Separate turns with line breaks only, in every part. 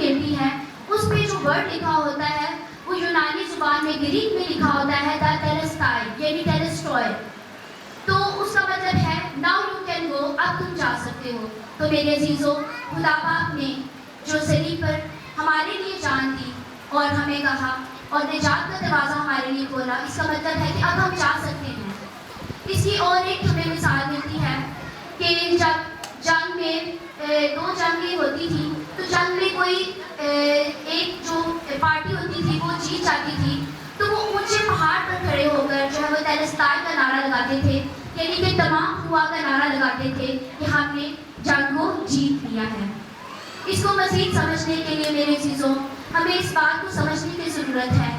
بیٹی ہے اس پہ جو ورڈ لکھا ہوتا ہے وہ یونانی زبان میں گریک میں لکھا ہوتا ہے دا ٹیلسٹائی یعنی ٹیلسٹوئے. تو اس کا مطلب ہے ناؤ یو کین گو، اب تم جا سکتے ہو. تو میرے عزیزوں، خدا پاک نے جو صلیب پر ہمارے لیے جان دی اور ہمیں کہا اور نجات کا دروازہ ہمارے لیے کھولا، اس کا مطلب ہے کہ اب ہم جا سکتے ہیں. اس کی اور ایک ہمیں مثال ملتی ہے کہ جب جنگ میں دو جنگیں ہوتی تھی تو جنگ میں کوئی ایک جو پارٹی ہوتی تھی وہ جیت جاتی تھی تو وہ اونچے پہاڑ پر کھڑے ہو کر جو ہے وہ ٹیلسٹائی کا نعرہ لگاتے تھے، یعنی کہ تمام ہوا کا نعرہ لگاتے تھے کہ ہم نے جنگ کو جیت لیا ہے. اس کو مزید سمجھنے کے لیے میرے عزیزوں ہمیں اس بات کو سمجھنے کی ضرورت ہے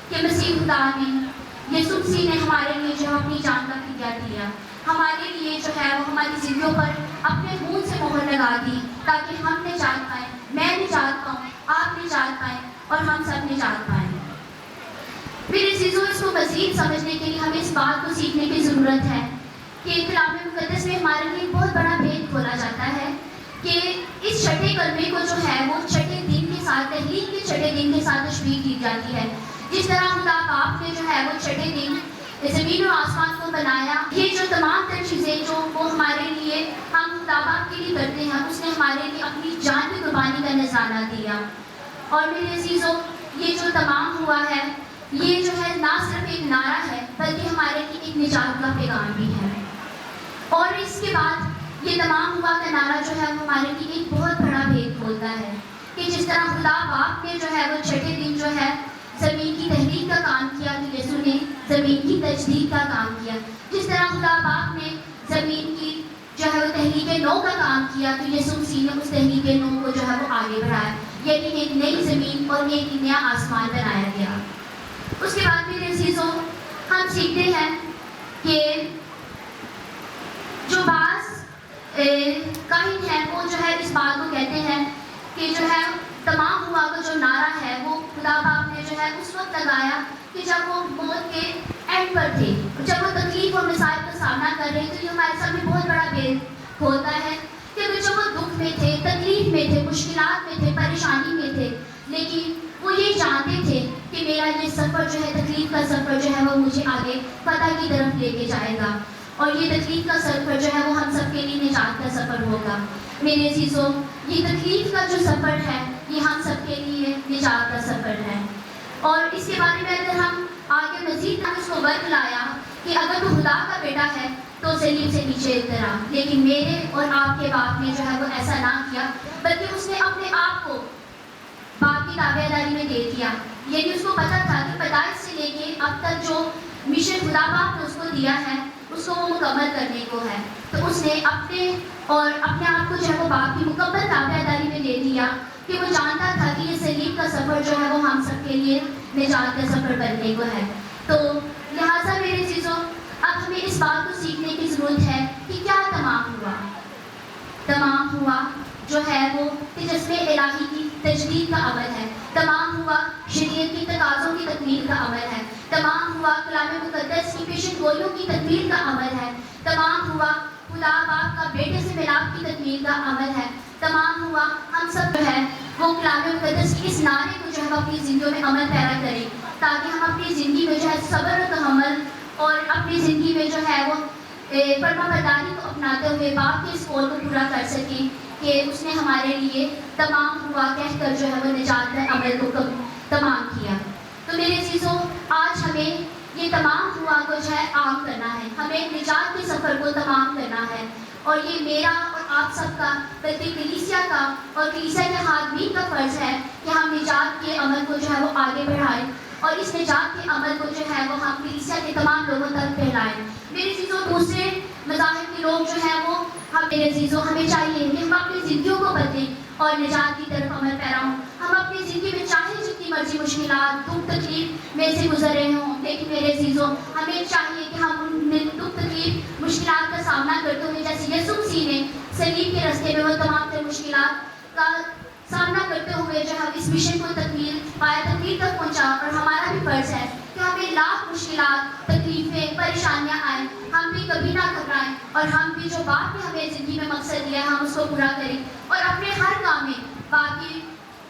کہ مسیح خدا نے، یسوع مسیح نے ہمارے لیے جو اپنی جان کا فدیہ دیا، ہمارے لیے جو ہے وہ ہماری زندگیوں پر اپنے خون سے مہر لگا دی تاکہ ہم نجات پائیں، میں نجات پاؤں، آپ نجات پائیں اور ہم سب نجات پائیں. میرے عزیزوں، اس کو مزید سمجھنے کے لیے ہمیں اس بات کو سیکھنے کی ضرورت ہے کہ کلام مقدس میں ہمارے لیے بہت بڑا بھید کھولا جاتا ہے کہ اس چھٹے کلمے کو جو ہے وہ چھٹے دن کے ساتھ، تحلیل کے چھٹے دن کے ساتھ تشبیہ کی جاتی ہے. جس طرح خدا باپ نے جو ہے وہ چھٹے دن زمین اور آسمان کو بنایا، یہ جو تمام تر چیزیں جو وہ ہمارے لیے ہم خدا باپ کے لیے کرتے ہیں، اس نے ہمارے لیے اپنی جان کی قربانی کا نذرانہ دیا. اور میرے عزیزوں، یہ جو تمام ہوا ہے یہ جو ہے نہ صرف ایک نعرہ ہے بلکہ ہمارے لیے ایک نجات کا پیغام بھی ہے. اور اس کے بعد یہ تمام ہوا کا نعرہ جو ہے وہ ہمارے لیے ایک بہت بڑا بھید کھولتا ہے کہ جس طرح خدا باپ نے جو ہے وہ چھٹے دن جو ہے زمین کی تحریک کا کام کیا تو یسوع نے زمین کی تجدید کا کام کیا. جس طرح خدا باپ نے زمین کی جو ہے وہ تحریک نو کا کام کیا تو یسوع مسیح نے اس تحریک نو کو جو ہے وہ آگے بڑھایا، یعنی ایک نئی زمین اور ایک نیا آسمان بنایا گیا. اس کے بعد میرے عزیزوں ہم سیکھتے ہیں کہ جو بعض کاہن ہیں وہ جو ہے اس بات کو کہتے ہیں کہ جو ہے تمام ہوا کا جو نعرہ ہے وہ خدا باپ نے جو ہے اس وقت لگایا کہ جب وہ موت کے اینڈ پر تھے، جب وہ تکلیف اور مسائل کا سامنا کر رہے. تو یہ ہمارے سامنے بہت بڑا بھید ہوتا ہے کہ جب وہ دکھ میں تھے، تکلیف میں تھے، مشکلات میں تھے، پریشانی میں تھے، لیکن وہ یہ جانتے تھے کہ میرا یہ سفر جو ہے، تکلیف کا سفر جو ہے وہ مجھے آگے فتح کی طرف لے کے جائے گا اور یہ تکلیف کا سفر جو ہے وہ ہم سب کے لیے نجات کا سفر ہوگا. میرے عزیزوں، یہ تکلیف کا جو سفر ہے یہ ہم سب کے لیے نجات کا سفر ہے. اور اس کے بارے میں اگر ہم آگے مزید اس کو ورک لایا کہ اگر تو خدا کا بیٹا ہے تو صلیب سے نیچے اترا، لیکن میرے اور آپ کے باپ نے جو ہے وہ ایسا نہ کیا بلکہ اس نے اپنے آپ کو باپ کی تابع داری میں دے دیا. یعنی اس کو پتا تھا کہ پیدائش سے لے کے اب تک جو مشن خدا باپ نے اس کو دیا ہے اس کو وہ مکمل کرنے کو ہے، تو اس نے اپنے آپ کو جو ہے وہ باپ کی مکمل تابع داری میں دے دیا کہ وہ جانتا تھا کہ یہ صلیب کا سفر جو ہے وہ ہم سب کے لیے نجات کا سفر بننے کو ہے. تو لہٰذا میرے چیزوں اب ہمیں اس بات کو سیکھنے کی ضرورت ہے کہ کیا تمام ہوا جو ہے وہ تجسم الہی کی تجدید کا عمل ہے، تمام ہوا شریعت کی تقاضوں کی تکمیل کا عمل ہے، تمام ہوا کلام مقدس کی پیشن گوئیوں کی تکمیل کا عمل ہے، تمام ہوا خدا باپ کا بیٹے سے ملاپ کی تکمیل کا عمل ہے، تمام ہوا ہم سب جو ہے وہ کلام مقدس کی اس نعرے کو جو ہے اپنی زندگیوں میں عمل پیرا کریں تاکہ ہم اپنی زندگی میں جو ہے صبر و تحمل اور اپنی زندگی میں جو ہے وہ فرما برداری کو اپناتے ہوئے باپ کے اس قول کو پورا کر سکیں کہ اس نے ہمارے لیے تمام ہوا کہہ کر جو ہے وہ نجات کا عمل کو تمام کیا. تو میرے عزیزوں آج ہمیں یہ تمام ہوا کو جو ہے عام کرنا ہے، ہمیں نجات کے سفر کو تمام کرنا ہے اور یہ میرا اور آپ سب کا بلکہ کلیسیا کا اور کلیسیا کے خادمین کا فرض ہے کہ ہم نجات کے عمل کو جو ہے وہ آگے بڑھائیں اور اس نجات کے عمل کو جو ہے وہ ہم کلیسیا کے تمام لوگوں تک پھیلائیں. میرے عزیزوں دوسرے مذاہب کے لوگ جو ہیں وہ میرے عزیزوں ہمیں چاہیے کہ ہم اپنی زندگیوں کو بدلیں اور نجات کی طرف عمل پیرا ہوں. ہم اپنی زندگی میں چاہے جتنی مرضی مشکلات دکھ تکلیف میں سے گزر رہے ہوں، لیکن میرے عزیزوں ہمیں چاہیے کہ ہم ان دکھ تکلیف مشکلات کا سامنا کرتے ہوئے جیسے یسوع مسیح نے صلیب کے راستے میں وہ تمام تر مشکلات کا سامنا کرتے ہوئے جو ہم اس مشن کو تکمیل تک پہنچا. اور ہمارا بھی فرض ہے کہ ہمیں لاکھ مشکلات تکلیفیں پریشانیاں آئیں ہم بھی کبھی نہ گھبرائیں اور ہم بھی جو باپ نے ہمیں زندگی میں مقصد دیا ہے ہم اس کو پورا کریں اور اپنے ہر کام میں باپ کی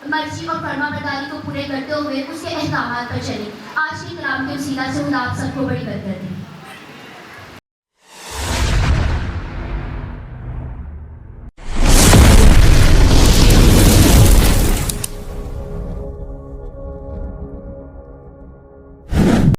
مرضی اور فرما برداری کو پورے کرتے ہوئے اس کے احکامات پر چلیں. آج کے کلام کے وسیلہ سے خدا آپ سب کو بڑی برکت دے.